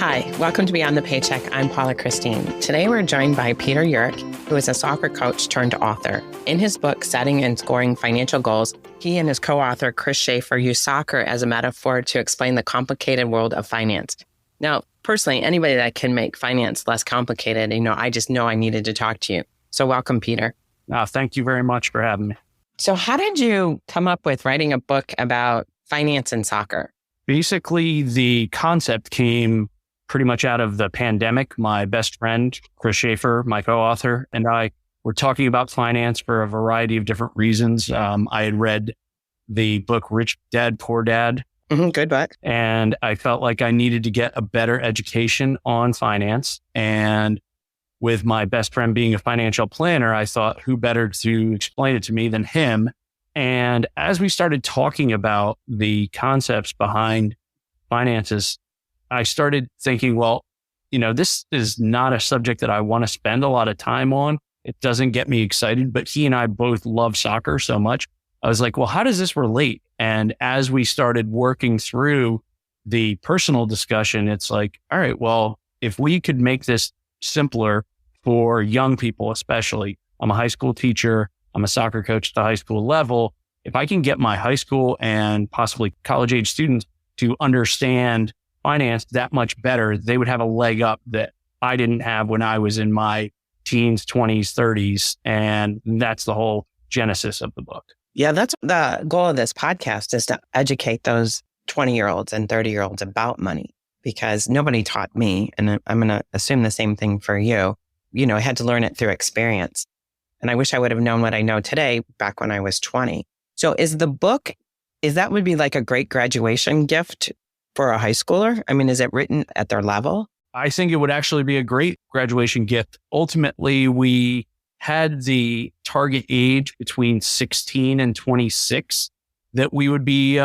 Hi, welcome to Beyond the Paycheck. I'm Paula Christine. Today we're joined by Peter Urich, who is a soccer coach turned author. In his book, Setting and Scoring Financial Goals, he and his co-author, Chris Schaefer, use soccer as a metaphor to explain the complicated world of finance. Now, personally, anybody that can make finance less complicated, I just know I needed to talk to you. So welcome, Peter. Thank you very much for having me. So how did you come up with writing a book about finance and soccer? Basically, the concept came pretty much out of the pandemic. My best friend, Chris Schaefer, my co-author, and I were talking about finance for a variety of different reasons. I had read the book Rich Dad, Poor Dad. Good book. And I felt like I needed to get a better education on finance. And with my best friend being a financial planner, I thought who better to explain it to me than him. And as we started talking about the concepts behind finances, I started thinking, well, this is not a subject that I want to spend a lot of time on. It doesn't get me excited, but he and I both love soccer so much. I was like, well, how does this relate? And as we started working through the personal discussion, it's like, all right, well, if we could make this simpler for young people, especially, I'm a high school teacher, I'm a soccer coach at the high school level. If I can get my high school and possibly college age students to understand finance that much better, they would have a leg up that I didn't have when I was in my teens, 20s, 30s. And that's the whole genesis of the book. Yeah, that's the goal of this podcast, is to educate those 20-year-olds and 30-year-olds about money, because nobody taught me. And I'm going to assume the same thing for you. I had to learn it through experience. And I wish I would have known what I know today back when I was 20. So is the book, that would be like a great graduation gift for a high schooler? I mean, is it written at their level? I think it would actually be a great graduation gift. Ultimately, we had the target age between 16 and 26 that we would be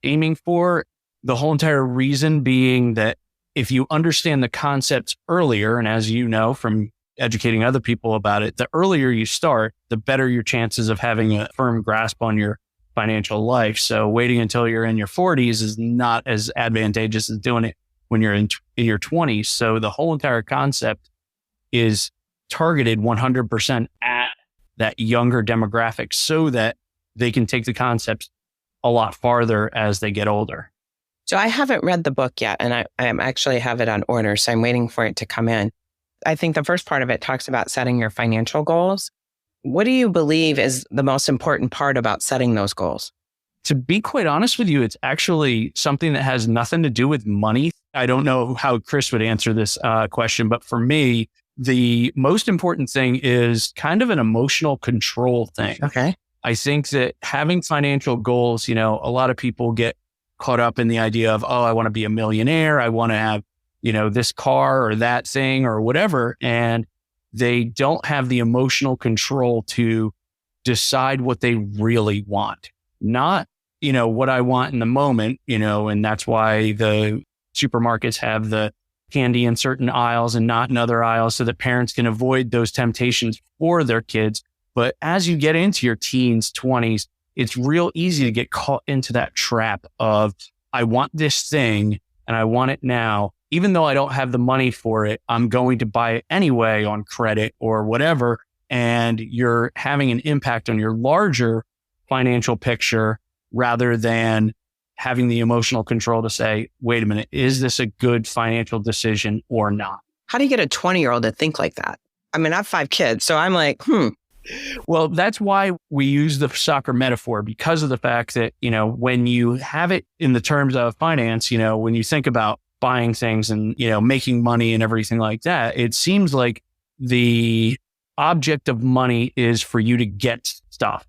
aiming for. The whole entire reason being that if you understand the concepts earlier, and as you know from educating other people about it, the earlier you start, the better your chances of having a firm grasp on your financial life. So waiting until you're in your 40s is not as advantageous as doing it when you're in your 20s. So the whole entire concept is targeted 100% at that younger demographic so that they can take the concepts a lot farther as they get older. So I haven't read the book yet, and I actually have it on order, so I'm waiting for it to come in. I think the first part of it talks about setting your financial goals. What do you believe is the most important part about setting those goals? To be quite honest with you, it's actually something that has nothing to do with money. I don't know how Chris would answer this question, but for me, the most important thing is kind of an emotional control thing. Okay. I think that having financial goals, a lot of people get caught up in the idea of, I want to be a millionaire. I want to have this car or that thing or whatever. And they don't have the emotional control to decide what they really want. Not, what I want in the moment, and that's why the supermarkets have the candy in certain aisles and not in other aisles so that parents can avoid those temptations for their kids. But as you get into your teens, 20s, it's real easy to get caught into that trap of, I want this thing and I want it now. Even though I don't have the money for it, I'm going to buy it anyway on credit or whatever. And you're having an impact on your larger financial picture rather than having the emotional control to say, wait a minute, is this a good financial decision or not? How do you get a 20-year-old to think like that? I mean, I have 5 kids, so I'm like, Well, that's why we use the soccer metaphor, because of the fact that, when you have it in the terms of finance, when you think about buying things and, making money and everything like that, it seems like the object of money is for you to get stuff.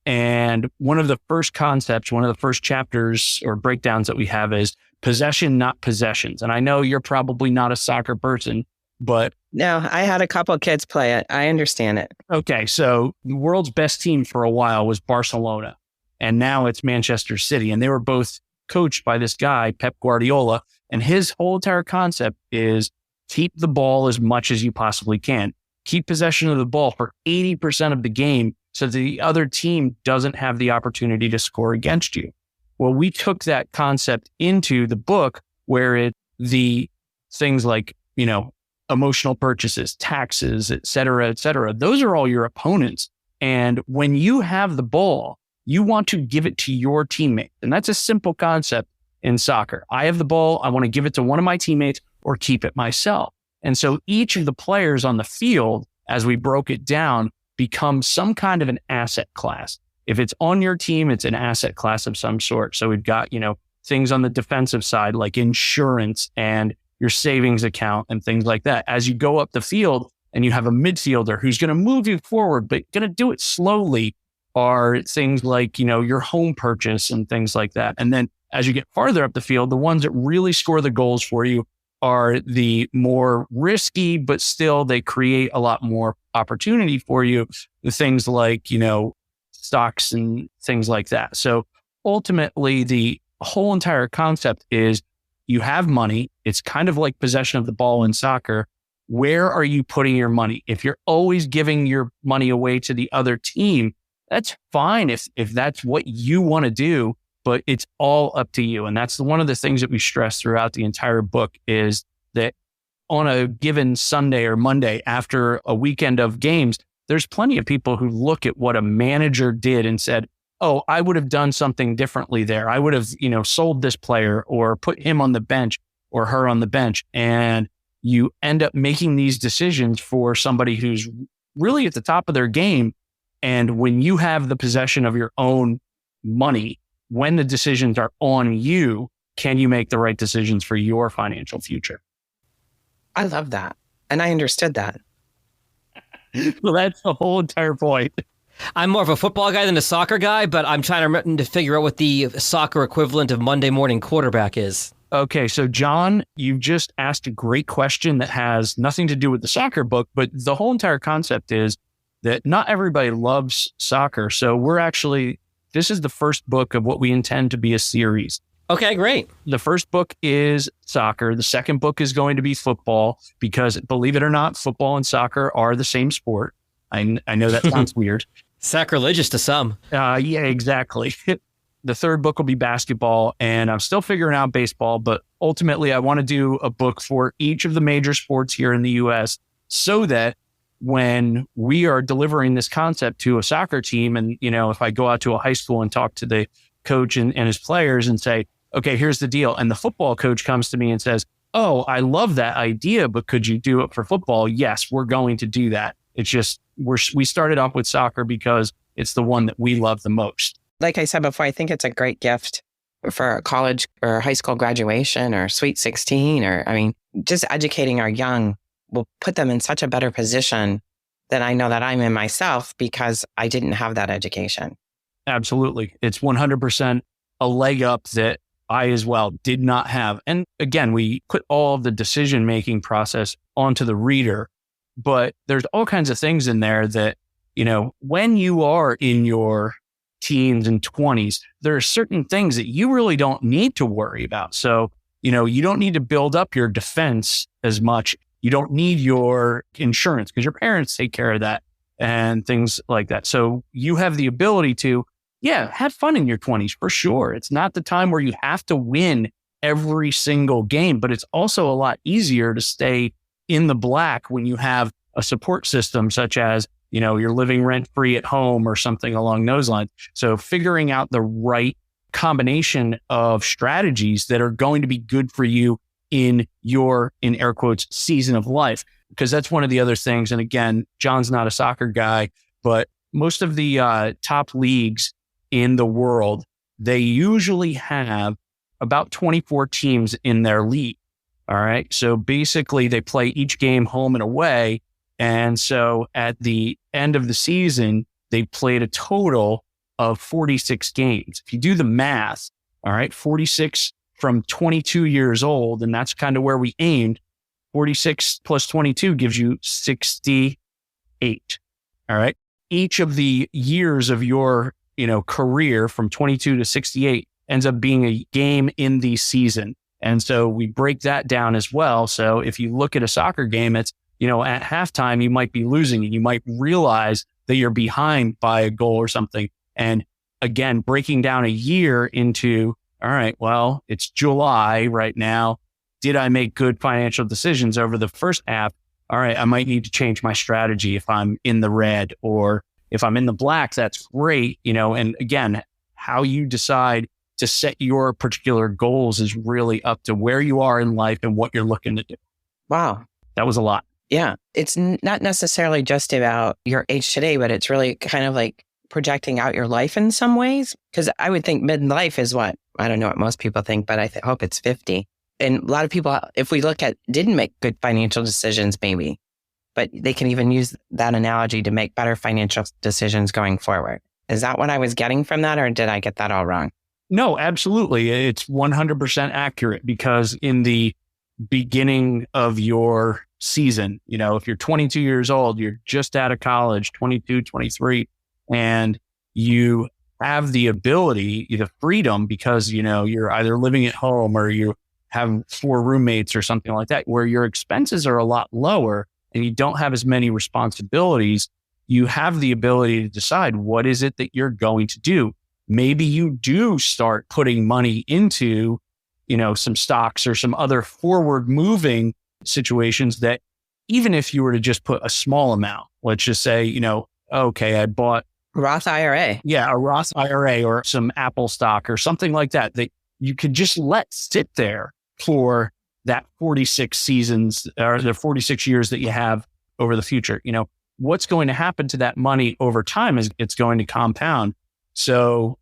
And one of the first concepts, one of the first chapters or breakdowns that we have is possession, not possessions. And I know you're probably not a soccer person, but... No, I had a couple of kids play it. I understand it. Okay. So the world's best team for a while was Barcelona, and now it's Manchester City. And they were both coached by this guy, Pep Guardiola. And his whole entire concept is keep the ball as much as you possibly can. Keep possession of the ball for 80% of the game so that the other team doesn't have the opportunity to score against you. Well, we took that concept into the book where the things like, emotional purchases, taxes, et cetera, et cetera. Those are all your opponents. And when you have the ball, you want to give it to your teammate. And that's a simple concept in soccer. I have the ball. I want to give it to one of my teammates or keep it myself. And so each of the players on the field, as we broke it down, becomes some kind of an asset class. If it's on your team, it's an asset class of some sort. So we've got, things on the defensive side, like insurance and your savings account and things like that. As you go up the field and you have a midfielder who's going to move you forward, but going to do it slowly, are things like, your home purchase and things like that. And then as you get farther up the field, the ones that really score the goals for you are the more risky, but still they create a lot more opportunity for you. The things like, stocks and things like that. So ultimately, the whole entire concept is you have money. It's kind of like possession of the ball in soccer. Where are you putting your money? If you're always giving your money away to the other team, that's fine if that's what you want to do, but it's all up to you. And that's one of the things that we stress throughout the entire book is that on a given Sunday or Monday after a weekend of games, there's plenty of people who look at what a manager did and said, oh, I would have done something differently there. I would have, sold this player or put him on the bench or her on the bench. And you end up making these decisions for somebody who's really at the top of their game. And when you have the possession of your own money, when the decisions are on you, can you make the right decisions for your financial future? I love that. And I understood that. Well, that's the whole entire point. I'm more of a football guy than a soccer guy, but I'm trying to figure out what the soccer equivalent of Monday morning quarterback is. Okay, so John, you just asked a great question that has nothing to do with the soccer book, but the whole entire concept is that not everybody loves soccer. So this is the first book of what we intend to be a series. Okay, great. The first book is soccer. The second book is going to be football because, believe it or not, football and soccer are the same sport. I know that sounds weird. Sacrilegious to some. Yeah, exactly. The third book will be basketball, and I'm still figuring out baseball, but ultimately I want to do a book for each of the major sports here in the US so that when we are delivering this concept to a soccer team, and, if I go out to a high school and talk to the coach and his players and say, okay, here's the deal. And the football coach comes to me and says, oh, I love that idea, but could you do it for football? Yes, we're going to do that. It's just, we started off with soccer because it's the one that we love the most. Like I said before, I think it's a great gift for college or high school graduation or Sweet 16, just educating our young will put them in such a better position than I know that I'm in myself because I didn't have that education. Absolutely. It's 100% a leg up that I as well did not have. And again, we put all of the decision-making process onto the reader, but there's all kinds of things in there that, when you are in your teens and 20s, there are certain things that you really don't need to worry about. So, you don't need to build up your defense as much. You don't need your insurance because your parents take care of that and things like that. So you have the ability to, have fun in your 20s for sure. It's not the time where you have to win every single game, but it's also a lot easier to stay in the black when you have a support system such as, you're living rent-free at home or something along those lines. So figuring out the right combination of strategies that are going to be good for you in your, in air quotes, season of life. Because that's one of the other things. And again, John's not a soccer guy, but most of the top leagues in the world, they usually have about 24 teams in their league. All right. So basically they play each game home and away. And so at the end of the season, they played a total of 46 games. If you do the math, all right, 46 from 22 years old, and that's kind of where we aimed, 46 plus 22 gives you 68. All right. Each of the years of your, career from 22 to 68 ends up being a game in the season. And so we break that down as well. So if you look at a soccer game, it's, at halftime, you might be losing and you might realize that you're behind by a goal or something. And again, breaking down a year into, all right, well, it's July right now. did I make good financial decisions over the first half? All right, I might need to change my strategy if I'm in the red, or if I'm in the black, that's great. And again, how you decide to set your particular goals is really up to where you are in life and what you're looking to do. Wow. That was a lot. Yeah. It's not necessarily just about your age today, but it's really kind of like projecting out your life in some ways. Because I would think midlife is what? I don't know what most people think, but I hope it's 50. And a lot of people, if we look at, didn't make good financial decisions, maybe, but they can even use that analogy to make better financial decisions going forward. Is that what I was getting from that, or did I get that all wrong? No, absolutely. It's 100% accurate, because in the beginning of your season, if you're 22 years old, you're just out of college, 22, 23, and you have the ability, the freedom, because, you're either living at home or you have 4 roommates or something like that, where your expenses are a lot lower and you don't have as many responsibilities. You have the ability to decide what is it that you're going to do. Maybe you do start putting money into, some stocks or some other forward moving situations that, even if you were to just put a small amount, let's just say, okay, I bought Roth IRA. Yeah, a Roth IRA or some Apple stock or something like that you could just let sit there for that 46 seasons or the 46 years that you have over the future. What's going to happen to that money over time is it's going to compound. So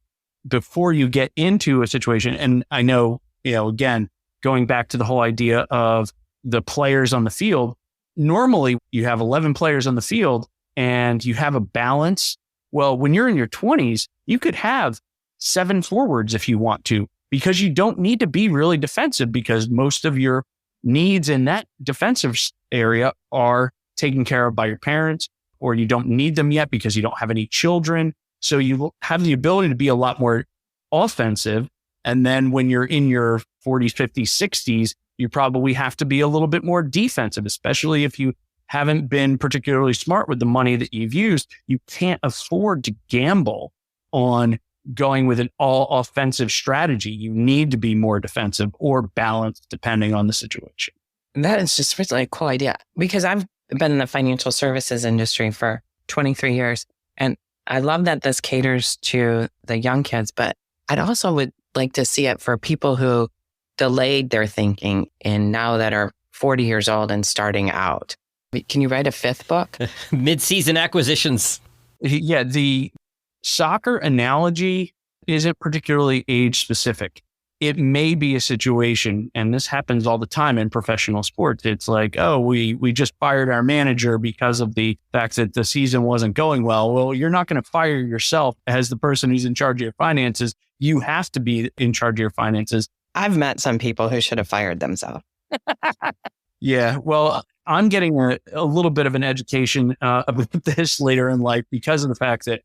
before you get into a situation, and I know, again, going back to the whole idea of the players on the field, normally you have 11 players on the field and you have a balance. Well, when you're in your 20s, you could have 7 forwards if you want to, because you don't need to be really defensive, because most of your needs in that defensive area are taken care of by your parents, or you don't need them yet because you don't have any children. So you have the ability to be a lot more offensive. And then when you're in your 40s, 50s, 60s, you probably have to be a little bit more defensive, especially if you haven't been particularly smart with the money that you've used. You can't afford to gamble on going with an all offensive strategy. You need to be more defensive or balanced depending on the situation. That is just really a cool idea, because I've been in the financial services industry for 23 years. And I love that this caters to the young kids, but I'd also would like to see it for people who delayed their thinking and now that are 40 years old and starting out. Can you write a 5th book? Mid-season acquisitions. Yeah, the soccer analogy isn't particularly age specific. It may be a situation, and this happens all the time in professional sports. It's like, oh, we just fired our manager because of the fact that the season wasn't going well. Well, you're not going to fire yourself as the person who's in charge of your finances. You have to be in charge of your finances. I've met some people who should have fired themselves. Yeah, well, I'm getting a little bit of an education about this later in life because of the fact that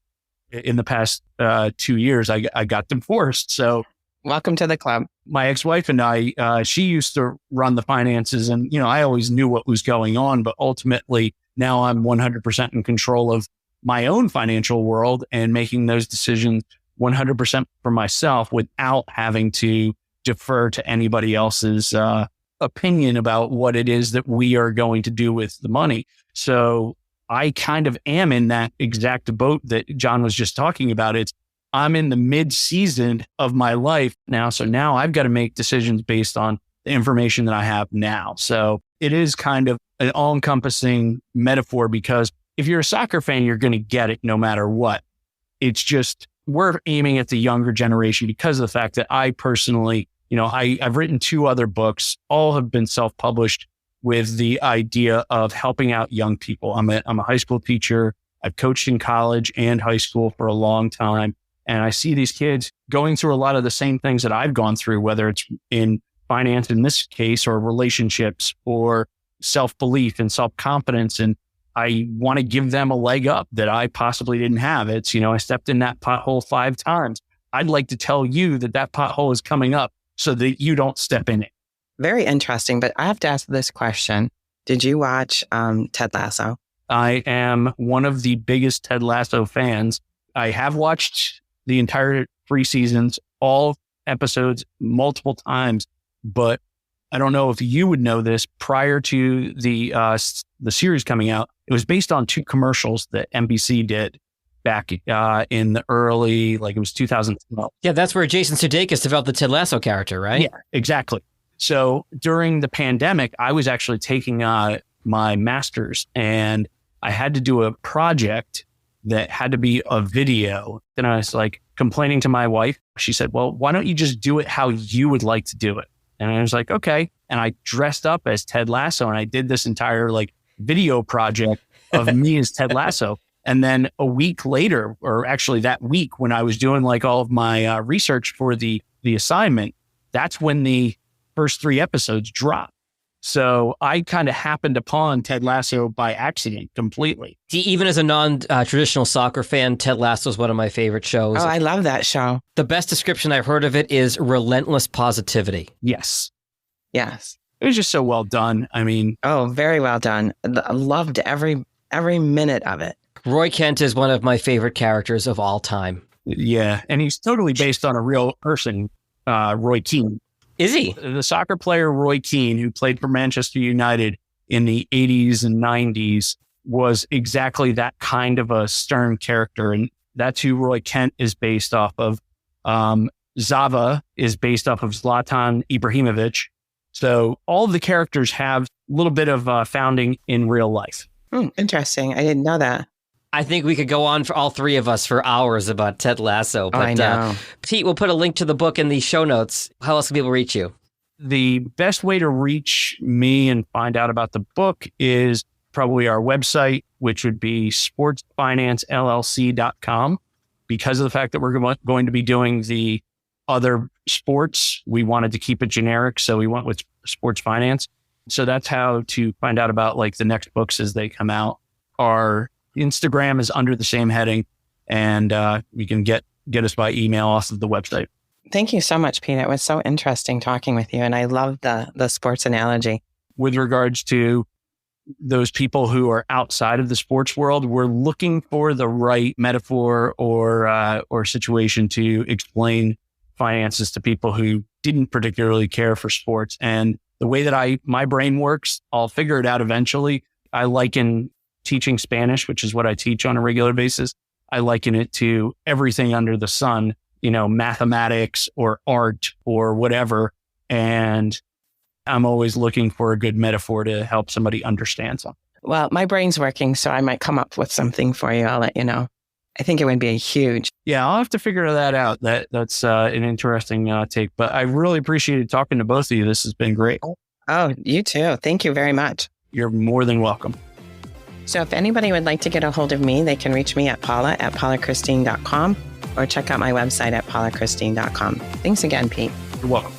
in the past 2 years, I got divorced. So welcome to the club. My ex-wife and I, she used to run the finances, and, I always knew what was going on, but ultimately now I'm 100% in control of my own financial world and making those decisions 100% for myself without having to defer to anybody else's opinion about what it is that we are going to do with the money. So I kind of am in that exact boat that John was just talking about. I'm in the mid-season of my life now. So now I've got to make decisions based on the information that I have now. So it is kind of an all-encompassing metaphor, because if you're a soccer fan, you're going to get it no matter what. It's just we're aiming at the younger generation because of the fact that I personally, I've written 2 other books, all have been self-published with the idea of helping out young people. I'm a high school teacher. I've coached in college and high school for a long time. And I see these kids going through a lot of the same things that I've gone through, whether it's in finance in this case, or relationships, or self-belief and self-confidence. And I want to give them a leg up that I possibly didn't have. It's, I stepped in that pothole 5 times. I'd like to tell you that pothole is coming up so that you don't step in it. Very interesting. But I have to ask this question. Did you watch Ted Lasso? I am one of the biggest Ted Lasso fans. I have watched the entire 3 seasons, all episodes, multiple times, but I don't know if you would know this, prior to the series coming out, it was based on 2 commercials that NBC did back in the early, it was 2012. Yeah, that's where Jason Sudeikis developed the Ted Lasso character, right? Yeah, exactly. So during the pandemic, I was actually taking my master's, and I had to do a project that had to be a video. Then I was complaining to my wife. She said, well, why don't you just do it how you would like to do it? And I was like, okay. And I dressed up as Ted Lasso, and I did this entire video project of me as Ted Lasso. And then a week later, or actually that week, when I was doing all of my research for the assignment, that's when the first 3 episodes dropped. So I kind of happened upon Ted Lasso by accident completely. Even as a non-traditional soccer fan, Ted Lasso is one of my favorite shows. Oh, I love that show. The best description I've heard of it is relentless positivity. Yes. Yes. It was just so well done. I mean... Oh, very well done. I loved every minute of it. Roy Kent is one of my favorite characters of all time. Yeah, and he's totally based on a real person, Roy Keane. Is he? The soccer player Roy Keane, who played for Manchester United in the 80s and 90s, was exactly that kind of a stern character. And that's who Roy Kent is based off of. Zava is based off of Zlatan Ibrahimovic. So all of the characters have a little bit of founding in real life. Interesting. I didn't know that. I think we could go on for all 3 of us for hours about Ted Lasso. But, I know. Pete, we'll put a link to the book in the show notes. How else can people reach you? The best way to reach me and find out about the book is probably our website, which would be sportsfinancellc.com. Because of the fact that we're going to be doing the other sports, we wanted to keep it generic, so we went with sports finance. So that's how to find out about the next books as they come out. Our Instagram is under the same heading, and you can get us by email off of the website. Thank you so much, Pete. It was so interesting talking with you, and I love the sports analogy. With regards to those people who are outside of the sports world, we're looking for the right metaphor or situation to explain finances to people who didn't particularly care for sports. And the way that my brain works, I'll figure it out eventually. I liken teaching Spanish, which is what I teach on a regular basis. I liken it to everything under the sun, mathematics or art or whatever. And I'm always looking for a good metaphor to help somebody understand something. Well, my brain's working, so I might come up with something for you. I'll let you know. I think it would be a huge. Yeah, I'll have to figure that out. That's an interesting take. But I really appreciated talking to both of you. This has been great. Oh, you too. Thank you very much. You're more than welcome. So if anybody would like to get a hold of me, they can reach me at paulachristine.com or check out my website at paulachristine.com. Thanks again, Pete. You're welcome.